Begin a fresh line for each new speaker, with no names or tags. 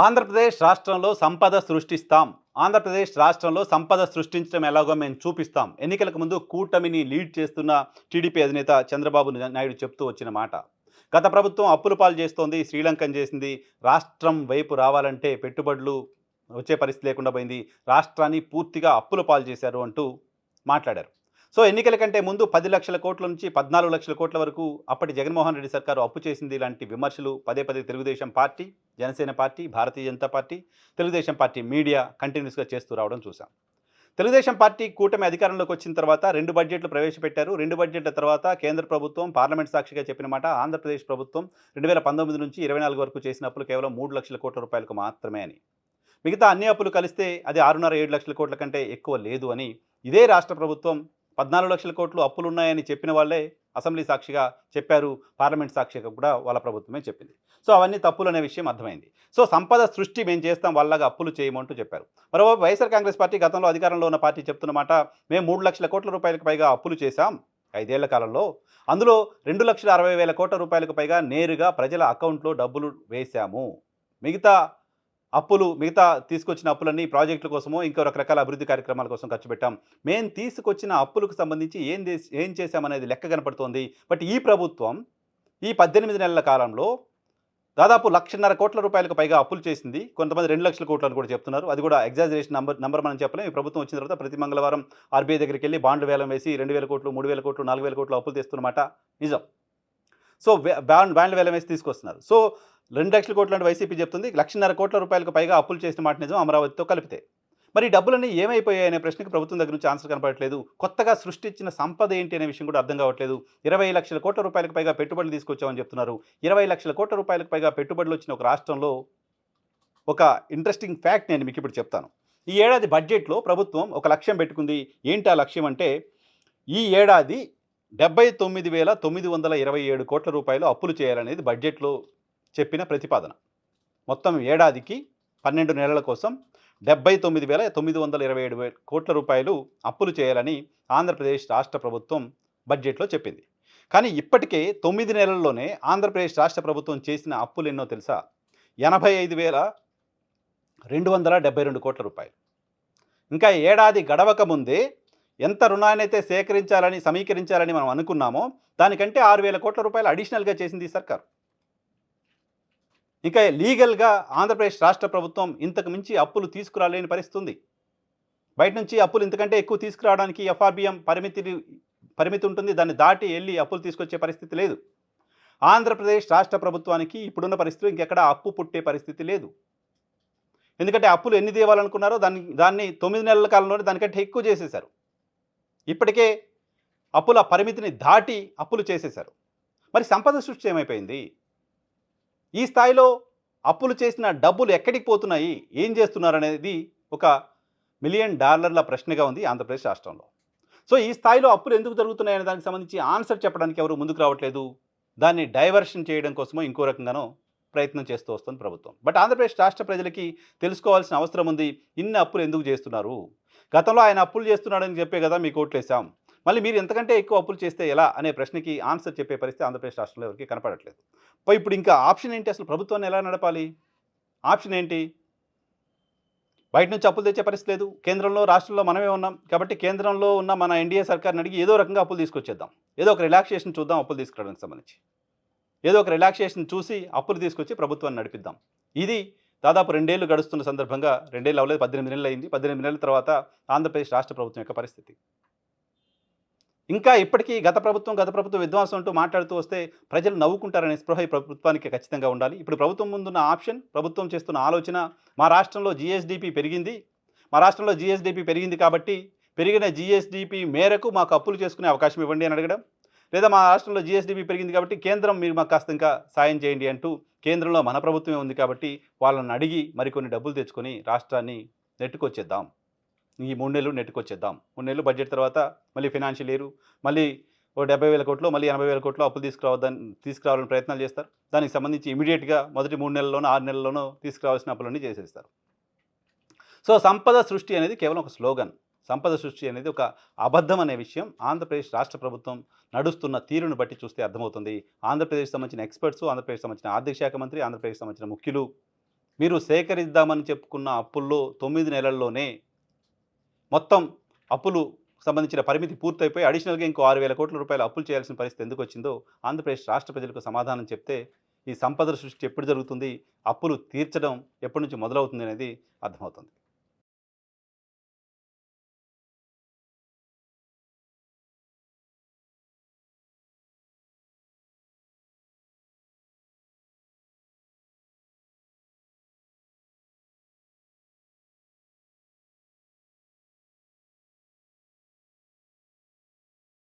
ఆంధ్రప్రదేశ్ రాష్ట్రంలో సంపద సృష్టిస్తాం. ఆంధ్రప్రదేశ్ రాష్ట్రంలో సంపద సృష్టించడం ఎలాగో మేము చూపిస్తాం. ఎన్నికలకు ముందు కూటమిని లీడ్ చేస్తున్న టీడీపీ అధినేత చంద్రబాబు నాయుడు చెప్తూ వచ్చిన మాట. గత ప్రభుత్వం అప్పుల పాలు చేస్తోంది, శ్రీలంకన్ చేసింది. రాష్ట్రం వైపు రావాలంటే పెట్టుబడులు వచ్చే పరిస్థితి లేకుండా పోయింది. రాష్ట్రాన్ని పూర్తిగా అప్పుల పాలు చేశారు అంటూ మాట్లాడారు. సో ఎన్నికల కంటే ముందు 10,00,000 కోట్ల నుంచి 14,00,000 కోట్ల వరకు అప్పటి జగన్మోహన్ రెడ్డి సర్కారు అప్పు చేసింది ఇలాంటి విమర్శలు పదే పదే Telugu Desam party, Janasena party, Bharatiya Janata party, Telugu Desam party media కంటిన్యూస్గా చేస్తూ రావడం చూసాం. తెలుగుదేశం పార్టీ కూటమి అధికారంలోకి వచ్చిన తర్వాత 2 బడ్జెట్లు ప్రవేశపెట్టారు. 2 బడ్జెట్ల తర్వాత కేంద్ర ప్రభుత్వం పార్లమెంట్ సాక్షిగా చెప్పిన మాట, ఆంధ్రప్రదేశ్ ప్రభుత్వం 2019 నుంచి 24 వరకు చేసిన అప్పులు కేవలం 3,00,000 కోట్ల రూపాయలకు మాత్రమే అని. మిగతా అన్ని అప్పులు కలిస్తే అది 6.5-7 లక్షల కోట్ల కంటే ఎక్కువ లేదు అని ఇదే రాష్ట్ర ప్రభుత్వం 14,00,000 కోట్లు అప్పులున్నాయని చెప్పిన వాళ్ళే అసెంబ్లీ సాక్షిగా చెప్పారు. పార్లమెంట్ సాక్షిగా కూడా వాళ్ళ ప్రభుత్వమే చెప్పింది. సో అవన్నీ తప్పులు అనే విషయం అర్థమైంది. సో సంపద సృష్టి మేము చేస్తాం, వాళ్ళగా అప్పులు చేయమంటూ చెప్పారు. మరోవైపు వైఎస్ఆర్ కాంగ్రెస్ పార్టీ గతంలో అధికారంలో ఉన్న పార్టీ చెప్తున్నమాట, మేము 3,00,000 కోట్ల రూపాయలకు పైగా అప్పులు చేశాం 5 ఏళ్ల కాలంలో. అందులో 2,60,000 కోట్ల రూపాయలకు పైగా నేరుగా ప్రజల అకౌంట్లో డబ్బులు వేశాము. మిగతా మిగతా తీసుకొచ్చిన అప్పులన్నీ ప్రాజెక్టుల కోసమో, ఇంకో రకరకాల అభివృద్ధి కార్యక్రమాల కోసం ఖర్చు పెట్టాం. మేము తీసుకొచ్చిన అప్పులకు సంబంధించి ఏం చేశామనేది లెక్క కనపడుతోంది. బట్ ఈ ప్రభుత్వం ఈ 18 నెలల కాలంలో దాదాపు 1,50,000 కోట్ల రూపాయలకు పైగా అప్పులు చేసింది. కొంతమంది 2,00,000 కోట్లు అని కూడా చెప్తున్నారు. అది కూడా ఎగ్జాజరేషన్ నంబర్ మనం చెప్పలేం. ఈ ప్రభుత్వం వచ్చిన తర్వాత ప్రతి మంగళవారం ఆర్బీఐ దగ్గరికి వెళ్ళి బాండ్లు వేలం వేసి 2,000 కోట్లు, 3,000 కోట్లు, 4,000 కోట్లు అప్పులు తెస్తున్నమాట నిజం. సో బాండ్లు వేలం వేసి తీసుకొస్తున్నారు. సో 2,00,000 కోట్లు అంటే వైసీపీ చెప్తుంది. 1,50,000 కోట్ల రూపాయలకు పైగా అప్పులు చేసిన మాట నిజం, అమరావతితో కలిపితే. మరి ఈ డబ్బులన్నీ ఏమైపోయాయి అనే ప్రశ్నకు ప్రభుత్వం దగ్గర నుంచి ఆన్సర్ కనపడట్లేదు. కొత్తగా సృష్టించిన సంపద ఏంటి అనే విషయం కూడా అర్థం కావట్లేదు. 20,00,000 కోట్ల రూపాయలకు పైగా పెట్టుబడులు తీసుకొచ్చామని చెప్తున్నారు. 20,00,000 కోట్ల రూపాయలకు పైగా పెట్టుబడులు వచ్చిన ఒక రాష్ట్రంలో ఒక ఇంట్రెస్టింగ్ ఫ్యాక్ట్ నేను మీకు ఇప్పుడు చెప్తాను. ఈ ఏడాది బడ్జెట్‌లో ప్రభుత్వం ఒక లక్ష్యం పెట్టుకుంది. ఏంటి ఆ లక్ష్యం అంటే, ఈ ఏడాది 79,927 కోట్ల రూపాయలు అప్పులు చేయాలనేది బడ్జెట్‌లో చెప్పిన ప్రతిపాదన. మొత్తం ఏడాదికి 12 నెలల కోసం 79,927 కోట్ల రూపాయలు అప్పులు చేయాలని ఆంధ్రప్రదేశ్ రాష్ట్ర ప్రభుత్వం బడ్జెట్‌లో చెప్పింది. కానీ ఇప్పటికే 9 నెలల్లోనే ఆంధ్రప్రదేశ్ రాష్ట్ర ప్రభుత్వం చేసిన అప్పులు ఎన్నో తెలుసా? 85,272 కోట్ల రూపాయలు. ఇంకా ఏడాది గడవక ముందే ఎంత రుణాన్నైతే సమీకరించాలని మనం అనుకున్నామో, దానికంటే 6,000 కోట్ల రూపాయలు అడిషనల్‌గా చేసింది ఈ సర్కారు. ఇంకా లీగల్‌గా ఆంధ్రప్రదేశ్ రాష్ట్ర ప్రభుత్వం ఇంతకు మించి అప్పులు తీసుకురాలేని పరిస్థితి ఉంది. బయట నుంచి అప్పులు ఇంతకంటే ఎక్కువ తీసుకురావడానికి ఎఫ్ఆర్‌బిఎం పరిమితి ఉంటుంది. దాన్ని దాటి ఎళ్లి అప్పులు తీసుకొచ్చే పరిస్థితి లేదు. ఆంధ్రప్రదేశ్ రాష్ట్ర ప్రభుత్వానికి ఇప్పుడున్న పరిస్థితిలో ఇంకెక్కడ అప్పు పుట్టే పరిస్థితి లేదు. ఎందుకంటే అప్పులు ఎన్ని తేవాలనుకున్నారో దాన్ని 9 నెలల కాలంలోనే దానికంటే ఎక్కువ చేసేశారు. ఇప్పటికే అప్పుల పరిమితిని దాటి అప్పులు చేసేశారు. మరి సంపద సృష్టి ఏమైపోయింది? ఈ స్థాయిలో అప్పులు చేసిన డబ్బులు ఎక్కడికి పోతున్నాయి? ఏం చేస్తున్నారనేది ఒక $1 మిలియన్ ప్రశ్నగా ఉంది ఆంధ్రప్రదేశ్ రాష్ట్రంలో. సో ఈ స్థాయిలో అప్పులు ఎందుకు జరుగుతున్నాయనే దానికి సంబంధించి ఆన్సర్ చెప్పడానికి ఎవరు ముందుకు రావట్లేదు. దాన్ని డైవర్షన్ చేయడం కోసమో, ఇంకో రకంగానో ప్రయత్నం చేస్తూ వస్తుంది ప్రభుత్వం. బట్ ఆంధ్రప్రదేశ్ రాష్ట్ర ప్రజలకి తెలుసుకోవాల్సిన అవసరం ఉంది. ఇన్ని అప్పులు ఎందుకు చేస్తున్నారు? గతంలో ఆయన అప్పులు చేస్తున్నాడని చెప్పే కదా మీకు ఓట్లేసాం. మళ్ళీ మీరు ఎంతకంటే ఎక్కువ అప్పులు చేస్తే ఎలా అనే ప్రశ్నకి ఆన్సర్ చెప్పే పరిస్థితి ఆంధ్రప్రదేశ్ రాష్ట్రంలో ఎవరికీ కనపడట్లేదు. ఇప్పుడు ఇంకా ఆప్షన్ ఏంటి? అసలు ప్రభుత్వాన్ని ఎలా నడపాలి? ఆప్షన్ ఏంటి? బయట నుంచి అప్పులు తెచ్చే పరిస్థితి లేదు. కేంద్రంలో, రాష్ట్రంలో మనమే ఉన్నాం. కాబట్టి కేంద్రంలో ఉన్న మన ఎన్డీఏ సర్కార్‌ని అడిగి ఏదో రకంగా అప్పులు తీసుకొచ్చేద్దాం. ఏదో ఒక రిలాక్సేషన్ చూద్దాం అప్పులు తీసుకురావడానికి సంబంధించి. ఏదో ఒక రిలాక్సేషన్ చూసి అప్పులు తీసుకొచ్చి ప్రభుత్వాన్ని నడిపిద్దాం. ఇది దాదాపు 2 ఏళ్లు గడుస్తున్న సందర్భంగా 2 ఏళ్ళు అవ్వలేదు, 18 నెలలు అయింది. 18 నెలల తర్వాత ఆంధ్రప్రదేశ్ రాష్ట్ర ప్రభుత్వం యొక్క పరిస్థితి. ఇంకా ఇప్పటికీ గత ప్రభుత్వం విధ్వంసం అంటూ మాట్లాడుతూ వస్తే ప్రజలు నవ్వుకుంటారనే స్పృహ ఈ ప్రభుత్వానికి ఖచ్చితంగా ఉండాలి. ఇప్పుడు ప్రభుత్వం ముందున్న ఆప్షన్, ప్రభుత్వం చేస్తున్న ఆలోచన, మా రాష్ట్రంలో జీఎస్డీపీ పెరిగింది. మా రాష్ట్రంలో జీఎస్డీపీ పెరిగింది కాబట్టి పెరిగిన జీఎస్డీపీ మేరకు మాకు అప్పులు చేసుకునే అవకాశం ఇవ్వండి అని అడగడం. లేదా మా రాష్ట్రంలో జీఎస్డీపీ పెరిగింది కాబట్టి కేంద్రం మీరు మాకు కాస్త ఇంకా సాయం చేయండి అంటూ, కేంద్రంలో మన ప్రభుత్వమే ఉంది కాబట్టి వాళ్ళని అడిగి మరికొన్ని డబ్బులు తెచ్చుకొని రాష్ట్రాన్ని నెట్టుకొచ్చేద్దాం. ఈ 3 నెలలు నెట్టుకొచ్చేద్దాం. 3 నెలలు బడ్జెట్ తర్వాత మళ్ళీ ఫైనాన్షియల్ ఇయర్, మళ్ళీ ఓ 70,000 కోట్లు, మళ్ళీ 80,000 కోట్లు అప్పులు తీసుకురావాలని ప్రయత్నాలు చేస్తారు. దానికి సంబంధించి ఇమీడియట్‌గా మొదటి 3 నెలల్లోనో, 6 నెలల్లోనో తీసుకురావాల్సిన అప్పులన్నీ చేసేస్తారు. సో సంపద సృష్టి అనేది కేవలం ఒక స్లోగన్. సంపద సృష్టి అనేది ఒక అబద్ధం అనే విషయం ఆంధ్రప్రదేశ్ రాష్ట్ర ప్రభుత్వం నడుస్తున్న తీరును బట్టి చూస్తే అర్థమవుతుంది. ఆంధ్రప్రదేశ్‌కి సంబంధించిన ఎక్స్‌పర్ట్స్, ఆంధ్రప్రదేశ్‌కి సంబంధించిన ఆర్థిక శాఖ మంత్రి, ఆంధ్రప్రదేశ్‌కి సంబంధించిన ముఖ్యులు మీరు సేకరిద్దామని చెప్పుకున్న అప్పుల్లో 9 నెలల్లోనే మొత్తం అప్పులు సంబంధించిన పరిమితి పూర్తయిపోయి అడిషనల్‌గా ఇంకో 6,000 కోట్ల రూపాయలు అప్పులు చేయాల్సిన పరిస్థితి ఎందుకొచ్చిందో ఆంధ్రప్రదేశ్ రాష్ట్ర ప్రజలకు సమాధానం చెప్తే, ఈ సంపదల సృష్టి ఎప్పుడు జరుగుతుంది? అప్పులు తీర్చడం ఎప్పటి నుంచి మొదలవుతుంది అనేది అర్థమవుతుంది.